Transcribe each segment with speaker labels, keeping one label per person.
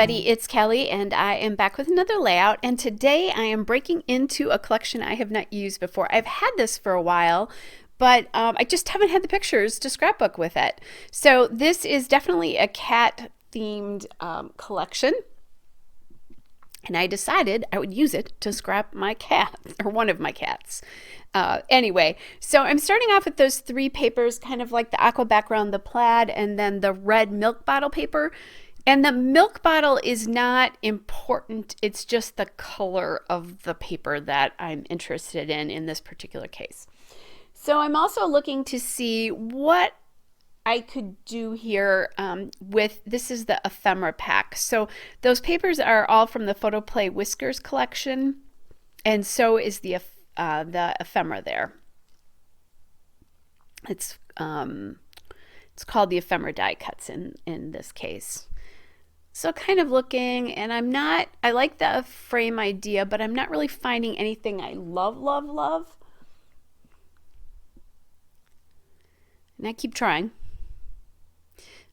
Speaker 1: everybody, it's Kelly and I am back with another layout, and today I am breaking into a collection I have not used before. I've had this for a while, but I just haven't had the pictures to scrapbook with it. So this is definitely a cat themed collection, and I decided I would use it to scrap my cat, or one of my cats. Anyway, so I'm starting off with those three papers, kind of like the aqua background, the plaid, and then the red milk bottle paper. And the milk bottle is not important. It's just the color of the paper that I'm interested in this particular case. So I'm also looking to see what I could do here with, this is the ephemera pack. So those papers are all from the Photoplay Whiskers collection, and so is the ephemera there. It's called the ephemera die cuts in this case. So kind of looking, and I like the frame idea, but I'm not really finding anything I love. And I keep trying.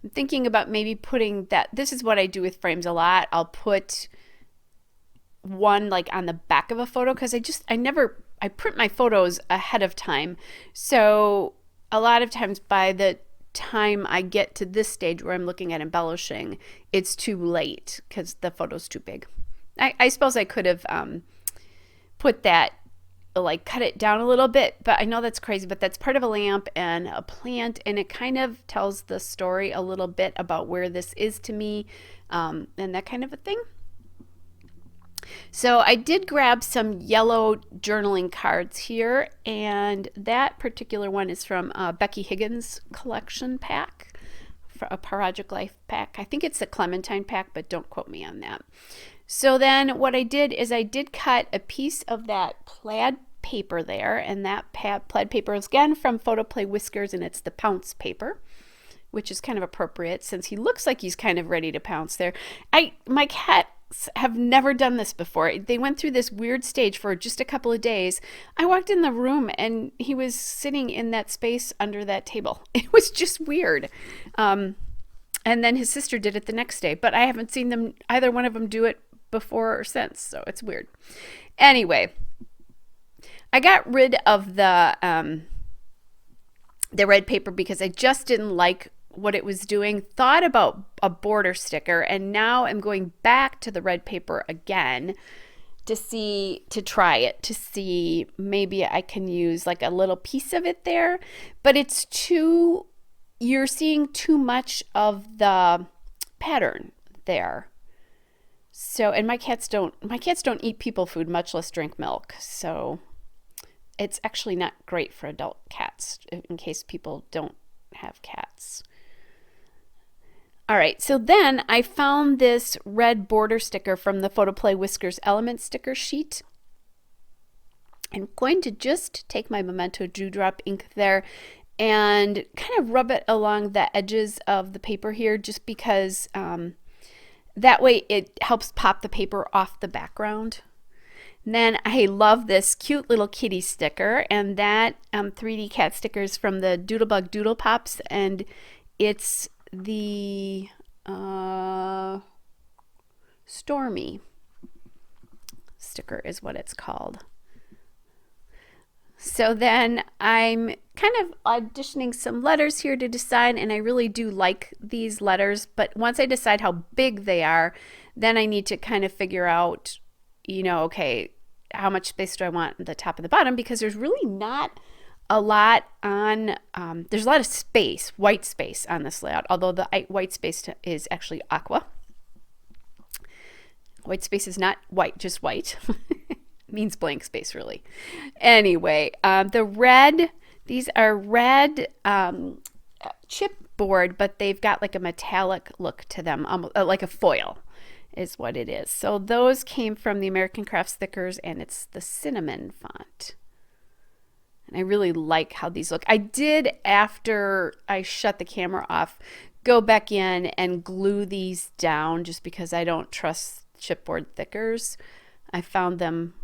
Speaker 1: I'm thinking about maybe putting that, this is what I do with frames a lot. I'll put one like on the back of a photo, because I print my photos ahead of time. So a lot of times by the time I get to this stage where I'm looking at embellishing, it's too late because the photo's too big. I suppose I could have put that, like cut it down a little bit, but I know that's crazy, but that's part of a lamp and a plant, and it kind of tells the story a little bit about where this is to me, and that kind of a thing. So I did grab some yellow journaling cards here, and that particular one is from Becky Higgins' collection pack, for a Project Life pack. I think it's the Clementine pack, but don't quote me on that. So then what I did is I did cut a piece of that plaid paper there, and that plaid paper is again from Photoplay Whiskers, and it's the Pounce paper, which is kind of appropriate since he looks like he's kind of ready to pounce there. My cat have never done this before. They went through this weird stage for just a couple of days. I walked in the room and he was sitting in that space under that table. It was just weird. And then his sister did it the next day, but I haven't seen them, either one of them, do it before or since, so it's weird. Anyway, I got rid of the red paper because I just didn't like what it was doing. Thought about a border sticker, and now I'm going back to the red paper again to try it, to see maybe I can use like a little piece of it there, but it's too, you're seeing too much of the pattern there. So, and my cats don't eat people food, much less drink milk, so it's actually not great for adult cats, in case people don't have cats. All right, so then I found this red border sticker from the Photoplay Whiskers Element sticker sheet. I'm going to just take my Memento Dewdrop ink there and kind of rub it along the edges of the paper here, just because that way it helps pop the paper off the background. And then I love this cute little kitty sticker, and that 3D cat sticker is from the Doodlebug Doodle Pops, and it's the Stormy sticker is what it's called. So then I'm kind of auditioning some letters here to decide, and I really do like these letters, but once I decide how big they are, then I need to kind of figure out, okay, how much space do I want at the top and the bottom, because there's really not a lot on, there's a lot of space, white space on this layout, although the white space is actually aqua. White space is not white, just white. Means blank space, really. Anyway, the red, these are red chipboard, but they've got like a metallic look to them, like a foil is what it is. So those came from the American Crafts Thickers, and it's the cinnamon font. And I really like how these look. I did, after I shut the camera off, go back in and glue these down, just because I don't trust chipboard thickers. I found them,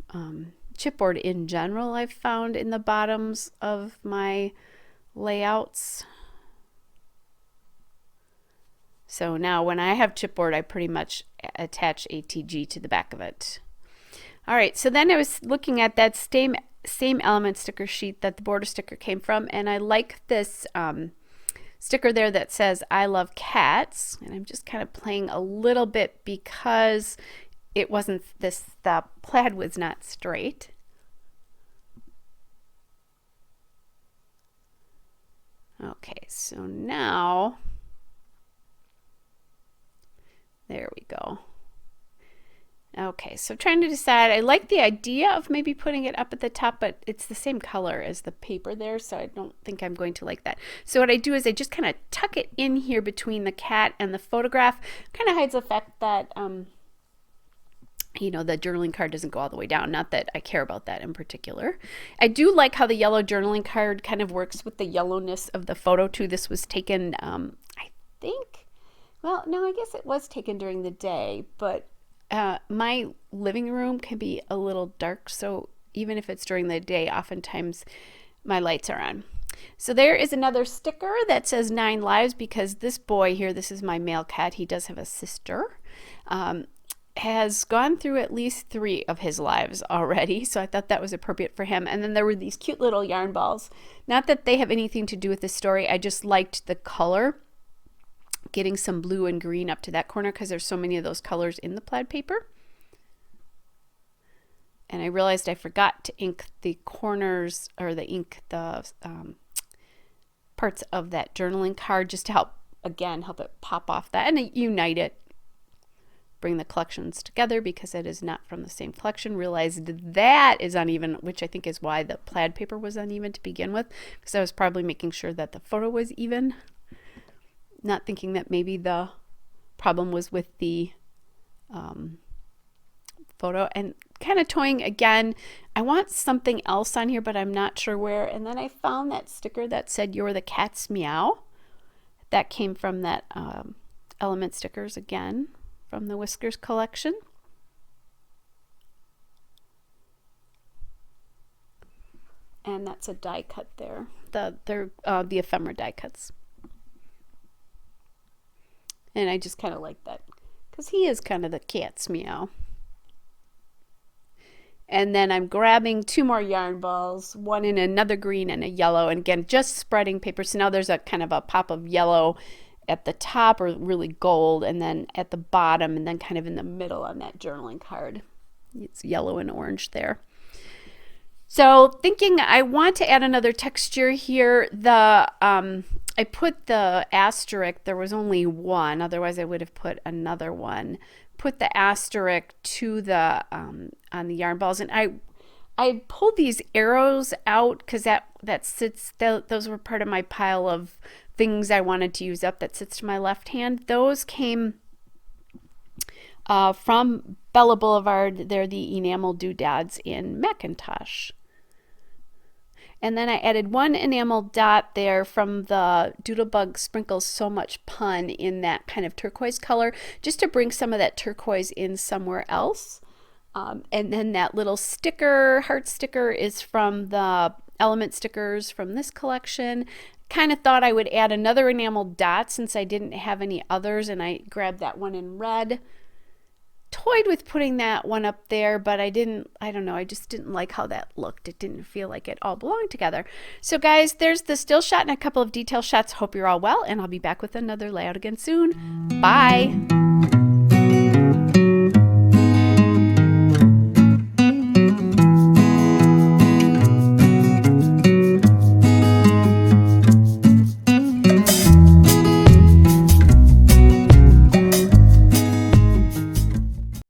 Speaker 1: chipboard in general, I've found in the bottoms of my layouts. So now when I have chipboard, I pretty much attach ATG to the back of it. All right, so then I was looking at that same element sticker sheet that the border sticker came from, and I like this sticker there that says I love cats, and I'm just kind of playing a little bit because it wasn't the plaid was not straight. Okay, so now there we go. Okay, so trying to decide, I like the idea of maybe putting it up at the top, but it's the same color as the paper there, so I don't think I'm going to like that. So what I do is I just kind of tuck it in here between the cat and the photograph. Kind of hides the fact that, you know, the journaling card doesn't go all the way down. Not that I care about that in particular. I do like how the yellow journaling card kind of works with the yellowness of the photo too. This was taken, I think, well, no, I guess it was taken during the day, but my living room can be a little dark, so even if it's during the day, oftentimes my lights are on. So there is another sticker that says 9 lives, because this boy here, this is my male cat, he does have a sister, has gone through at least 3 of his lives already, so I thought that was appropriate for him. And then there were these cute little yarn balls. Not that they have anything to do with the story, I just liked the color. Getting some blue and green up to that corner because there's so many of those colors in the plaid paper. And I realized I forgot to ink the corners, or the parts of that journaling card, just to help it pop off that and unite it, bring the collections together, because it is not from the same collection. Realized that is uneven, which I think is why the plaid paper was uneven to begin with, because I was probably making sure that the photo was even. Not thinking that maybe the problem was with the photo. And kind of toying again, I want something else on here, but I'm not sure where. And then I found that sticker that said "You're the cat's meow." That came from that element stickers, again from the Whiskers collection. And that's a die cut there. They're the ephemera die cuts. And I just kind of like that because he is kind of the cat's meow. And then I'm grabbing 2 more yarn balls, one in another green and a yellow, and again just spreading paper. So now there's a kind of a pop of yellow at the top, or really gold, and then at the bottom, and then kind of in the middle on that journaling card. It's yellow and orange there. So thinking I want to add another texture here. I put the asterisk, there was only one, otherwise I would have put another one. Put the asterisk to the on the yarn balls, and I pulled these arrows out because that sits, those were part of my pile of things I wanted to use up that sits to my left hand. Those came from Bella Boulevard. They're the enamel doodads in Macintosh. And then I added 1 enamel dot there from the Doodlebug Sprinkles So Much Pun in that kind of turquoise color, just to bring some of that turquoise in somewhere else. And then that little sticker, heart sticker, is from the element stickers from this collection. Kind of thought I would add another enamel dot since I didn't have any others, and I grabbed that one in red. Toyed with putting that one up there, but I don't know, I just didn't like how that looked. It didn't feel like it all belonged together. So guys, there's the still shot and a couple of detail shots. Hope you're all well, and I'll be back with another layout again soon. Bye.